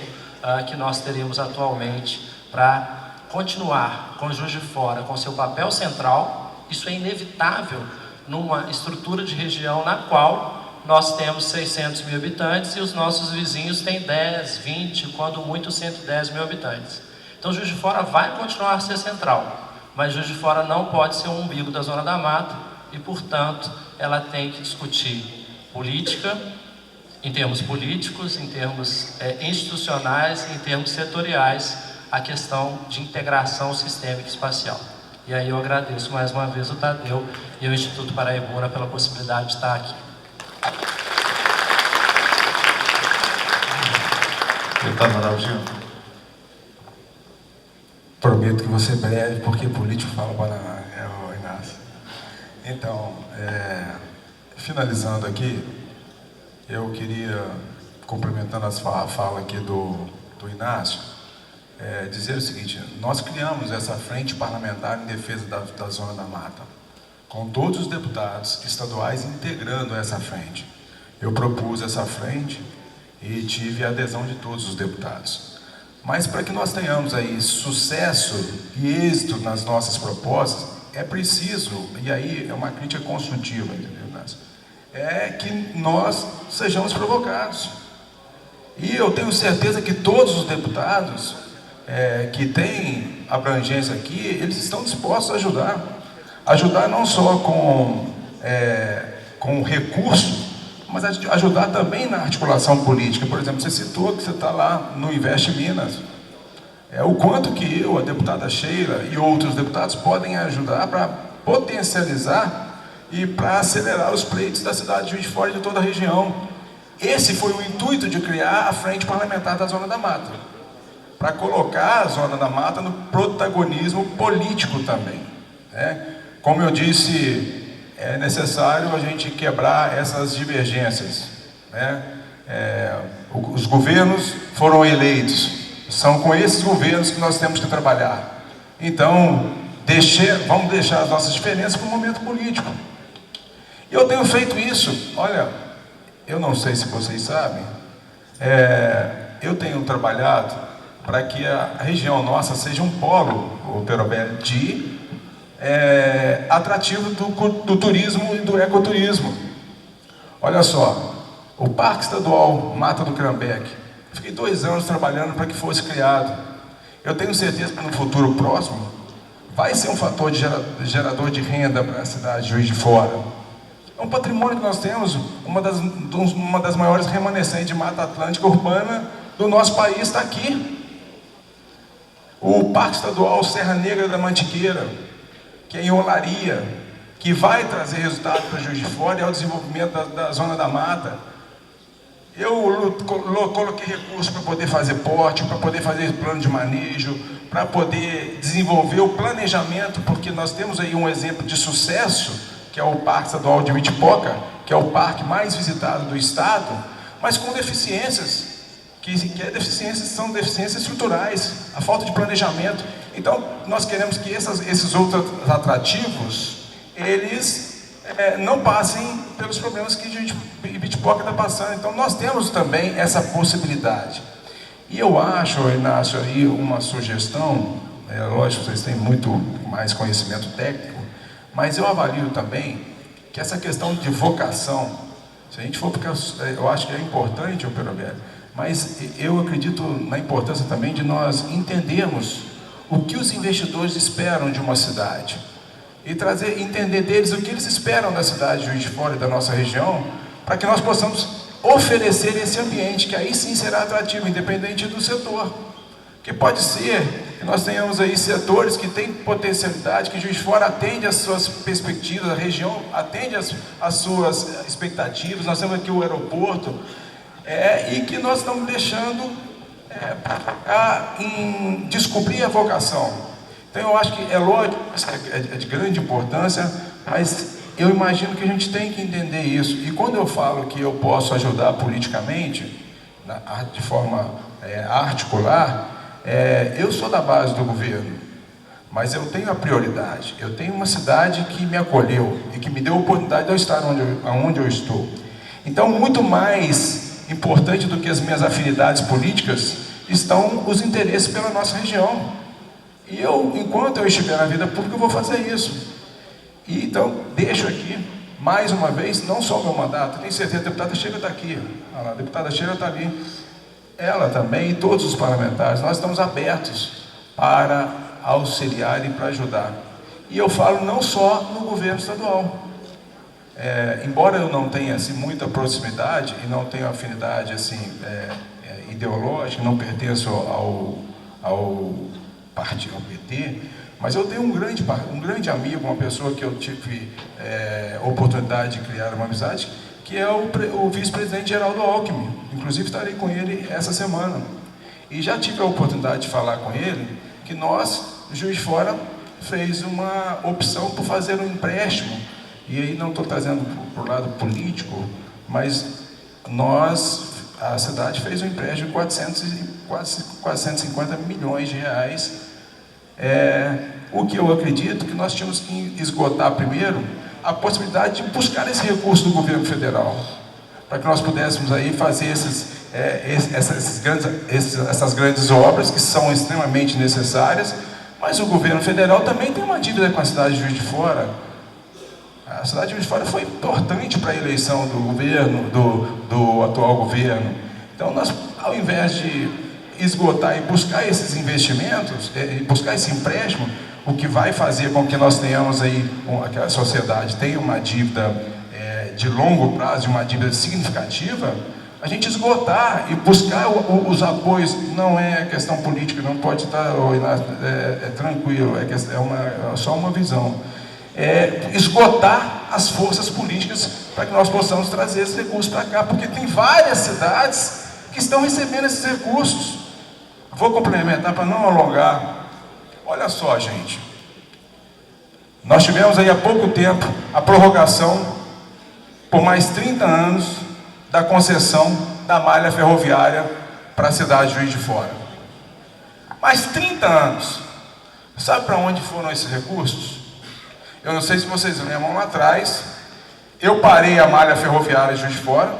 que nós teríamos atualmente para continuar com Juiz de Fora, com seu papel central. Isso é inevitável numa estrutura de região na qual nós temos 600 mil habitantes e os nossos vizinhos têm 10, 20, quando muito 110 mil habitantes. Então, Juiz de Fora vai continuar a ser central, mas Juiz de Fora não pode ser o umbigo da Zona da Mata e, portanto, ela tem que discutir política, em termos políticos, em termos institucionais, em termos setoriais, a questão de integração sistêmica espacial. E aí eu agradeço mais uma vez o Tadeu e o Instituto Paraibuna pela possibilidade de estar aqui. Deputado Araldino. Prometo que vou ser breve, porque político fala banana, Inácio. Então, finalizando aqui, eu queria, complementando a fala aqui do Inácio, dizer o seguinte: nós criamos essa frente parlamentar em defesa da Zona da Mata, com todos os deputados estaduais integrando essa frente. Eu propus essa frente e tive a adesão de todos os deputados. Mas para que nós tenhamos aí sucesso e êxito nas nossas propostas, é preciso, e aí é uma crítica construtiva, entendeu, Inácio? Que nós sejamos provocados. E eu tenho certeza que todos os deputados que têm abrangência aqui, eles estão dispostos a ajudar. Ajudar não só com recurso, mas ajudar também na articulação política. Por exemplo, você citou que você está lá no Investe Minas. O quanto que eu, a deputada Sheila e outros deputados podem ajudar para potencializar e para acelerar os pleitos da cidade de Juiz de Fora e de toda a região. Esse foi o intuito de criar a Frente Parlamentar da Zona da Mata, para colocar a Zona da Mata no protagonismo político também, né? Como eu disse, é necessário a gente quebrar essas divergências, né? Os governos foram eleitos, são com esses governos que nós temos que trabalhar. Então, vamos deixar as nossas diferenças para o momento político. E eu tenho feito isso. Olha, eu não sei se vocês sabem, eu tenho trabalhado para que a região nossa seja um polo, o Perobelli, de atrativo do turismo e do ecoturismo. Olha só, o Parque Estadual Mata do Crambeque, fiquei 2 anos trabalhando para que fosse criado. Eu tenho certeza que no futuro próximo vai ser um fator de gerador de renda para a cidade de Juiz de Fora. É um patrimônio que nós temos, uma das maiores remanescentes de mata atlântica urbana do nosso país está aqui. O Parque Estadual Serra Negra da Mantiqueira, que é em Olaria, que vai trazer resultado para Juiz de Fora e ao desenvolvimento da Zona da Mata. Eu coloquei recursos para poder fazer porte, para poder fazer plano de manejo, para poder desenvolver o planejamento, porque nós temos aí um exemplo de sucesso, que é o Parque Estadual de Oitipoca, que é o parque mais visitado do estado, mas com deficiências, são deficiências estruturais, a falta de planejamento. Então, nós queremos que esses outros atrativos, eles não passem pelos problemas que Oitipoca está passando. Então, nós temos também essa possibilidade. E eu acho, Inácio, aí uma sugestão, lógico, vocês têm muito mais conhecimento técnico, mas eu avalio também que essa questão de vocação, se a gente for, porque eu acho que é importante, Perobelli, mas eu acredito na importância também de nós entendermos o que os investidores esperam de uma cidade e entender deles o que eles esperam da cidade de Juiz de Fora e da nossa região, para que nós possamos oferecer esse ambiente, que aí sim será atrativo, independente do setor. Porque pode ser que nós tenhamos aí setores que têm potencialidade, que Juiz de Fora atende às suas perspectivas, a região atende às suas expectativas. Nós temos aqui o aeroporto, e que nós estamos deixando em descobrir a vocação. Então eu acho que é lógico, é de grande importância, mas eu imagino que a gente tem que entender isso. E quando eu falo que eu posso ajudar politicamente, de forma articular, eu sou da base do governo, mas eu tenho a prioridade. Eu tenho uma cidade que me acolheu e que me deu a oportunidade de eu estar onde eu estou. Então, muito mais importante do que as minhas afinidades políticas estão os interesses pela nossa região. E enquanto eu estiver na vida pública, eu vou fazer isso. E então, deixo aqui, mais uma vez, não só o meu mandato, tenho certeza, a deputada Sheila está aqui, a deputada Sheila está ali, ela também e todos os parlamentares, nós estamos abertos para auxiliar e para ajudar. E eu falo não só no governo estadual. Embora eu não tenha assim, muita proximidade e não tenha afinidade assim, ideológica, não pertenço ao partido, ao PT, mas eu tenho um grande amigo, uma pessoa que eu tive oportunidade de criar uma amizade, que é o vice-presidente Geraldo Alckmin. Inclusive estarei com ele essa semana. E já tive a oportunidade de falar com ele que nós, Juiz de Fora, fez uma opção por fazer um empréstimo. E aí não estou trazendo para o lado político, mas a cidade fez um empréstimo de quase 450 milhões de reais. O que eu acredito que nós tínhamos que esgotar primeiro a possibilidade de buscar esse recurso do governo federal, para que nós pudéssemos aí fazer essas grandes obras que são extremamente necessárias, mas o governo federal também tem uma dívida com a cidade de Juiz de Fora. A cidade de Juiz de Fora foi importante para a eleição do governo, do atual governo. Então, nós, ao invés de esgotar e buscar esses investimentos, buscar esse empréstimo, o que vai fazer com que nós tenhamos aí, que a sociedade tenha uma dívida de longo prazo, uma dívida significativa, a gente esgotar e buscar os apoios. Não é questão política, não pode estar tranquilo, é só uma visão. Esgotar as forças políticas para que nós possamos trazer esses recursos para cá, porque tem várias cidades que estão recebendo esses recursos. Vou complementar para não alongar. Olha só, gente, nós tivemos aí há pouco tempo a prorrogação por mais 30 anos da concessão da malha ferroviária para a cidade de Juiz de Fora. Mais 30 anos. Sabe para onde foram esses recursos? Eu não sei se vocês lembram, lá atrás, eu parei a malha ferroviária de Juiz de Fora,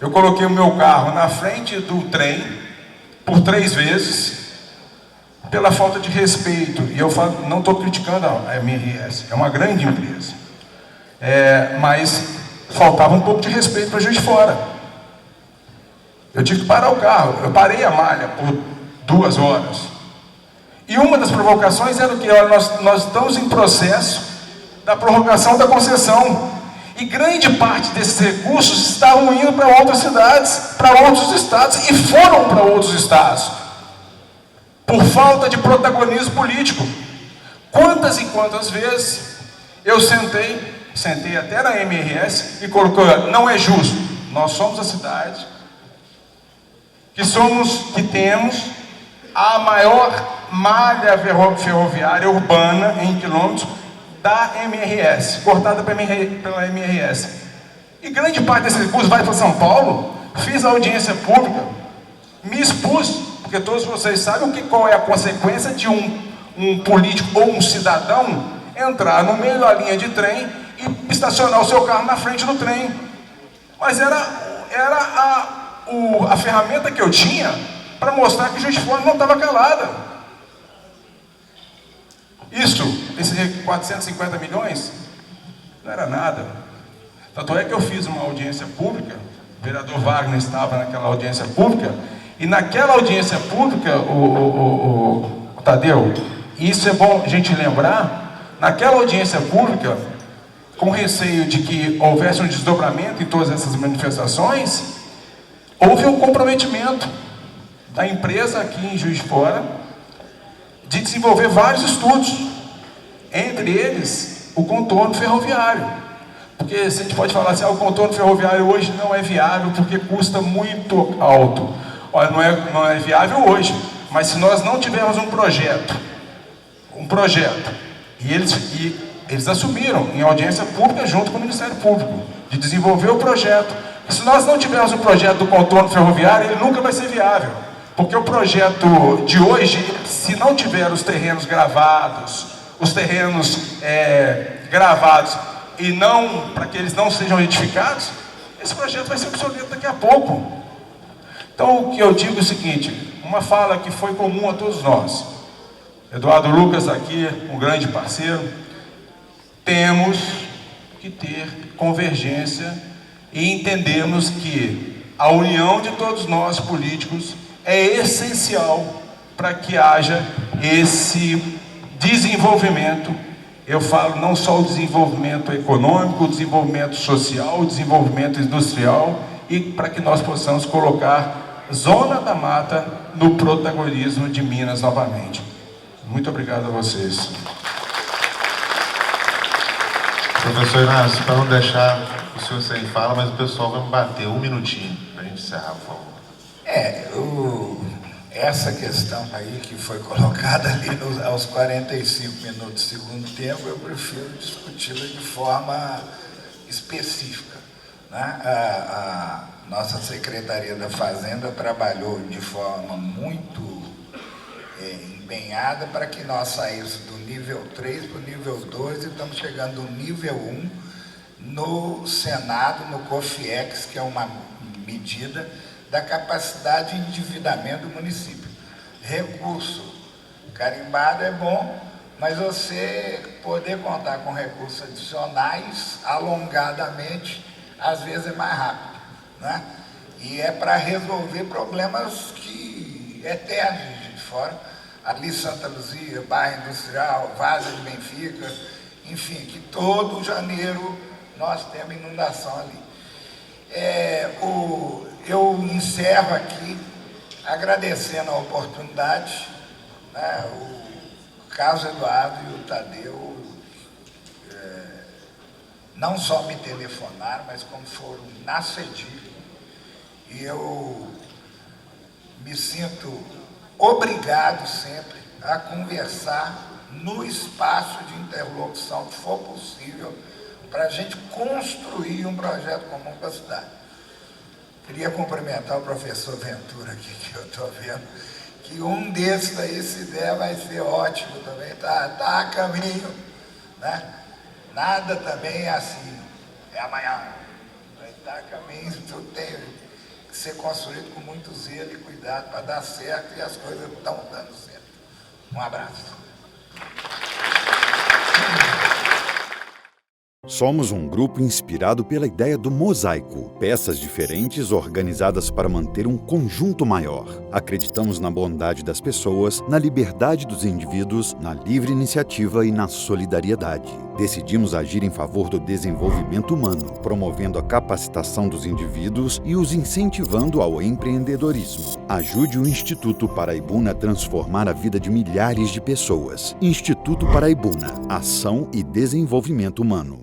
eu coloquei o meu carro na frente do trem por 3 vezes, pela falta de respeito. E eu falo, não estou criticando a MRS, é uma grande empresa. Mas faltava um pouco de respeito para Juiz de Fora. Eu tive que parar o carro, eu parei a malha por 2 horas. E uma das provocações era o que? Nós estamos em processo da prorrogação da concessão. E grande parte desses recursos estavam indo para outras cidades, para outros estados, e foram para outros estados, por falta de protagonismo político. Quantas e quantas vezes eu sentei até na MRS e colocou, não é justo, nós somos a cidade que temos a maior malha ferroviária urbana em quilômetros da MRS, cortada pela MRS. E grande parte desse recurso vai para São Paulo. Fiz a audiência pública, me expus, porque todos vocês sabem qual é a consequência de um político ou um cidadão entrar no meio da linha de trem e estacionar o seu carro na frente do trem. Mas era a ferramenta que eu tinha para mostrar que Juiz de Fora não estava calada. Esses 450 milhões, não era nada. Tanto é que eu fiz uma audiência pública, o vereador Wagner estava naquela audiência pública, e naquela audiência pública, o Tadeu, isso é bom a gente lembrar, naquela audiência pública, com receio de que houvesse um desdobramento em todas essas manifestações, houve um comprometimento da empresa aqui em Juiz de Fora de desenvolver vários estudos, entre eles o contorno ferroviário. Porque se a gente pode falar assim, o contorno ferroviário hoje não é viável porque custa muito alto. Olha, não é viável hoje, mas se nós não tivermos um projeto, e eles assumiram em audiência pública junto com o Ministério Público, de desenvolver o projeto. E se nós não tivermos um projeto do contorno ferroviário, ele nunca vai ser viável. Porque o projeto de hoje, se não tiver os terrenos gravados, e não, para que eles não sejam edificados, esse projeto vai ser obsoleto daqui a pouco. Então, o que eu digo é o seguinte, uma fala que foi comum a todos nós. Eduardo Lucas aqui, um grande parceiro, temos que ter convergência e entendemos que a união de todos nós políticos é essencial para que haja esse desenvolvimento. Eu falo não só o desenvolvimento econômico, o desenvolvimento social, o desenvolvimento industrial, e para que nós possamos colocar Zona da Mata no protagonismo de Minas novamente. Muito obrigado a vocês. Professor Inácio, para não deixar o senhor sem fala, mas o pessoal vai me bater 1 minutinho para a gente encerrar, por favor. Essa questão aí que foi colocada ali aos 45 minutos do segundo tempo, eu prefiro discuti-la de forma específica, né? A nossa Secretaria da Fazenda trabalhou de forma muito empenhada para que nós saíssemos do nível 3 para o nível 2 e estamos chegando no nível 1 no Senado, no COFIEX, que é uma medida da capacidade de endividamento do município. Recurso carimbado é bom, mas você poder contar com recursos adicionais, alongadamente, às vezes é mais rápido, né? E é para resolver problemas que eternos de fora, ali Santa Luzia, bairro industrial, Várzea de Benfica, enfim, que todo janeiro nós temos inundação ali. Eu encerro aqui agradecendo a oportunidade, né? O Carlos Eduardo e o Tadeu não só me telefonaram, mas como foram na cedilha. E eu me sinto obrigado sempre a conversar no espaço de interlocução que for possível para a gente construir um projeto comum para a cidade. Queria cumprimentar o professor Ventura aqui, que eu estou vendo, que um desses aí, se der, vai ser ótimo também, tá a caminho, né? Nada também é assim, é amanhã, vai estar a caminho, tudo tem que ser construído com muito zelo e cuidado para dar certo, e as coisas estão dando certo. Um abraço. Somos um grupo inspirado pela ideia do mosaico, peças diferentes organizadas para manter um conjunto maior. Acreditamos na bondade das pessoas, na liberdade dos indivíduos, na livre iniciativa e na solidariedade. Decidimos agir em favor do desenvolvimento humano, promovendo a capacitação dos indivíduos e os incentivando ao empreendedorismo. Ajude o Instituto Paraibuna a transformar a vida de milhares de pessoas. Instituto Paraibuna, Ação e Desenvolvimento Humano.